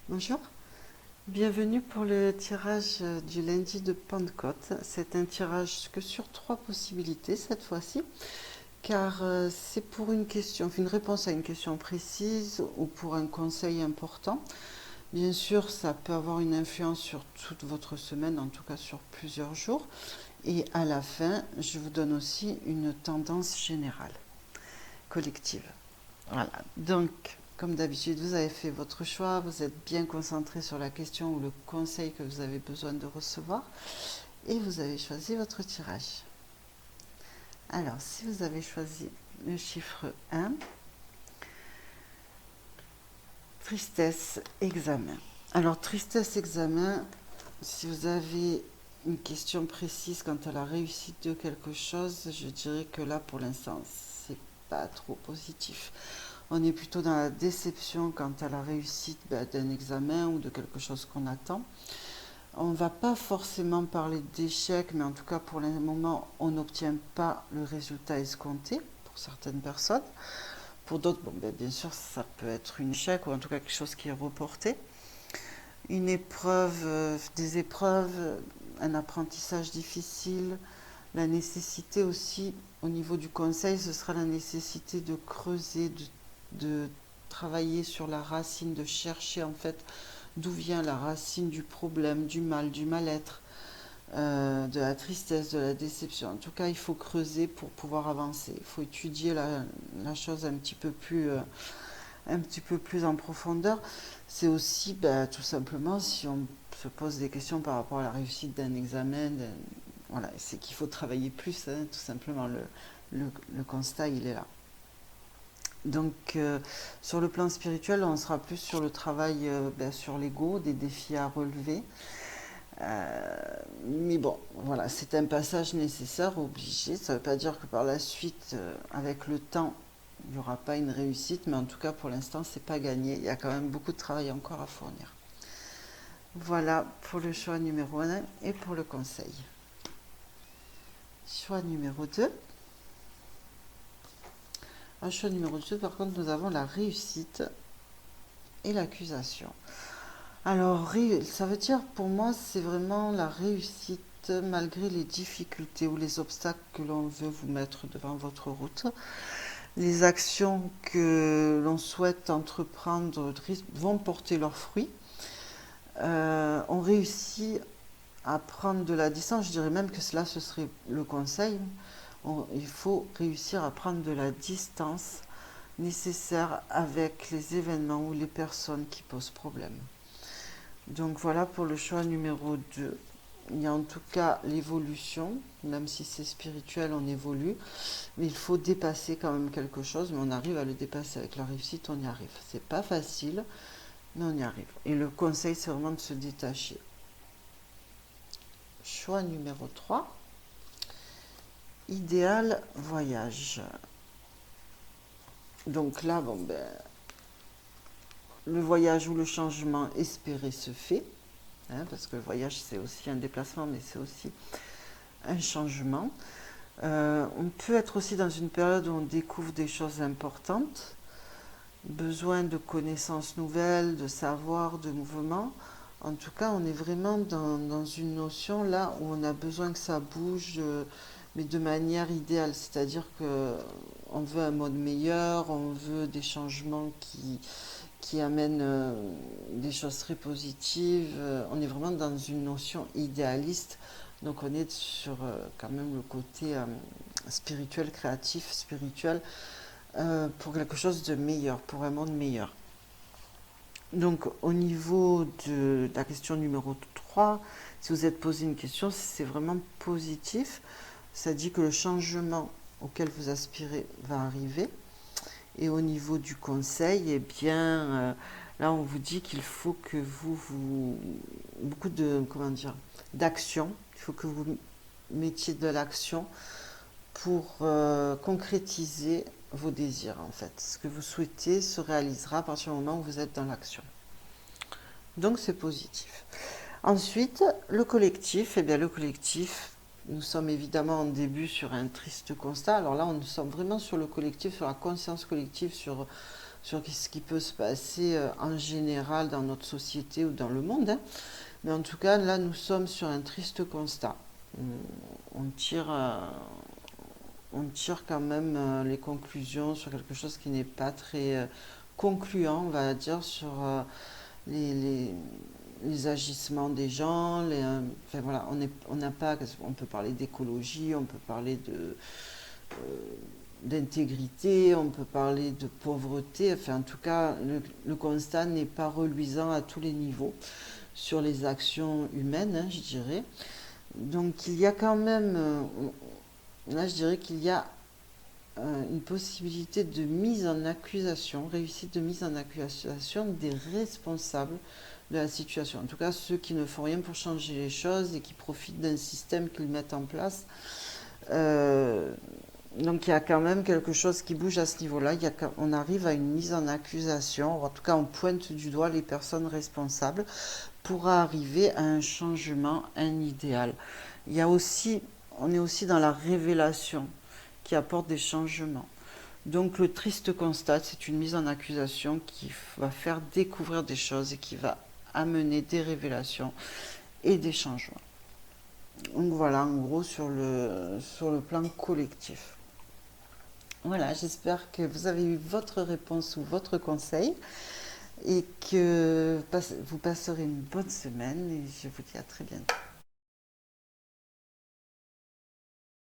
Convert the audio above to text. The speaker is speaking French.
Bonjour, bienvenue pour le tirage du lundi de Pentecôte. C'est un tirage que sur 3 possibilités cette fois-ci, car c'est pour une question, une réponse à une question précise ou pour un conseil important. Bien sûr, ça peut avoir une influence sur toute votre semaine, en tout cas sur plusieurs jours. Et à la fin, je vous donne aussi une tendance générale, collective. Voilà, donc comme d'habitude, vous avez fait votre choix, vous êtes bien concentré sur la question ou le conseil que vous avez besoin de recevoir et vous avez choisi votre tirage. Alors, si vous avez choisi le chiffre 1, tristesse, examen. Alors, tristesse, examen, si vous avez une question précise quant à la réussite de quelque chose, je dirais que là, pour l'instant, c'est pas trop positif. On est plutôt dans la déception quant à la réussite d'un examen ou de quelque chose qu'on attend. On ne va pas forcément parler d'échec, mais en tout cas pour le moment, on n'obtient pas le résultat escompté pour certaines personnes. Pour d'autres, bien sûr, ça peut être un échec ou en tout cas quelque chose qui est reporté. Une épreuve, des épreuves, un apprentissage difficile, la nécessité aussi, au niveau du conseil, ce sera la nécessité de creuser, de travailler sur la racine, de chercher en fait d'où vient la racine du problème, du mal, du mal-être, de la tristesse, de la déception. En tout cas, il faut creuser pour pouvoir avancer. Il faut étudier la chose un petit peu plus en profondeur. C'est aussi tout simplement si on se pose des questions par rapport à la réussite d'un examen, voilà, c'est qu'il faut travailler plus, hein, tout simplement. Le constat, il est là. Donc, sur le plan spirituel, on sera plus sur le travail sur l'ego, des défis à relever. Mais bon, voilà, c'est un passage nécessaire, obligé. Ça ne veut pas dire que par la suite, avec le temps, il n'y aura pas une réussite, mais en tout cas, pour l'instant, c'est pas gagné. Il y a quand même beaucoup de travail encore à fournir. Voilà pour le choix numéro 1 et pour le conseil. Choix numéro 2. Un choix numéro 2, par contre, nous avons la réussite et l'accusation. Alors, ça veut dire pour moi, c'est vraiment la réussite malgré les difficultés ou les obstacles que l'on veut vous mettre devant votre route. Les actions que l'on souhaite entreprendre vont porter leurs fruits. On réussit à prendre de la distance, je dirais même que cela ce serait le conseil. Il faut réussir à prendre de la distance nécessaire avec les événements ou les personnes qui posent problème. Donc voilà pour le choix numéro 2. Il y a en tout cas l'évolution, même si c'est spirituel, on évolue, mais il faut dépasser quand même quelque chose, mais on arrive à le dépasser avec la réussite, on y arrive. C'est pas facile, mais on y arrive. Et le conseil, c'est vraiment de se détacher. Choix numéro 3, idéal voyage. Donc là, le voyage ou le changement espéré se fait, hein, parce que le voyage c'est aussi un déplacement, mais c'est aussi un changement. On peut être aussi dans une période où on découvre des choses importantes, besoin de connaissances nouvelles, de savoir, de mouvement. En tout cas, on est vraiment dans une notion là où on a besoin que ça bouge, mais de manière idéale. C'est-à-dire que on veut un monde meilleur, on veut des changements qui amènent des choses très positives. On est vraiment dans une notion idéaliste. Donc on est sur quand même le côté spirituel, créatif, spirituel, pour quelque chose de meilleur, pour un monde meilleur. Donc au niveau de la question numéro 3, si vous êtes posé une question, c'est vraiment positif. Ça dit que le changement auquel vous aspirez va arriver. Et au niveau du conseil, eh bien, là on vous dit qu'il faut que vous beaucoup de comment dire d'action. Il faut que vous mettiez de l'action pour concrétiser vos désirs en fait. Ce que vous souhaitez se réalisera à partir du moment où vous êtes dans l'action. Donc c'est positif. Ensuite, le collectif, eh bien le collectif, nous sommes évidemment en début sur un triste constat. Alors là, nous sommes vraiment sur le collectif, sur la conscience collective, sur sur ce qui peut se passer en général dans notre société ou dans le monde, hein. Mais en tout cas, là, nous sommes sur un triste constat. On tire, on tire quand même les conclusions sur quelque chose qui n'est pas très concluant, on va dire, sur les, les, les agissements des gens. Enfin, voilà, on n'a pas, on peut parler d'écologie, on peut parler d'intégrité, on peut parler de pauvreté. Enfin, en tout cas, le constat n'est pas reluisant à tous les niveaux sur les actions humaines, hein, je dirais. Donc, il y a quand même, là, je dirais qu'il y a une possibilité de mise en accusation, réussite de mise en accusation des responsables de la situation. En tout cas, ceux qui ne font rien pour changer les choses et qui profitent d'un système qu'ils mettent en place. Euh, donc il y a quand même quelque chose qui bouge à ce niveau-là. On arrive à une mise en accusation, en tout cas on pointe du doigt les personnes responsables pour arriver à un changement, un idéal. Il y a aussi, on est aussi dans la révélation qui apporte des changements. Donc le triste constat, c'est une mise en accusation qui va faire découvrir des choses et qui va amener des révélations et des changements. Donc voilà, en gros, sur le plan collectif. Voilà, j'espère que vous avez eu votre réponse ou votre conseil et que vous passerez une bonne semaine et je vous dis à très bientôt.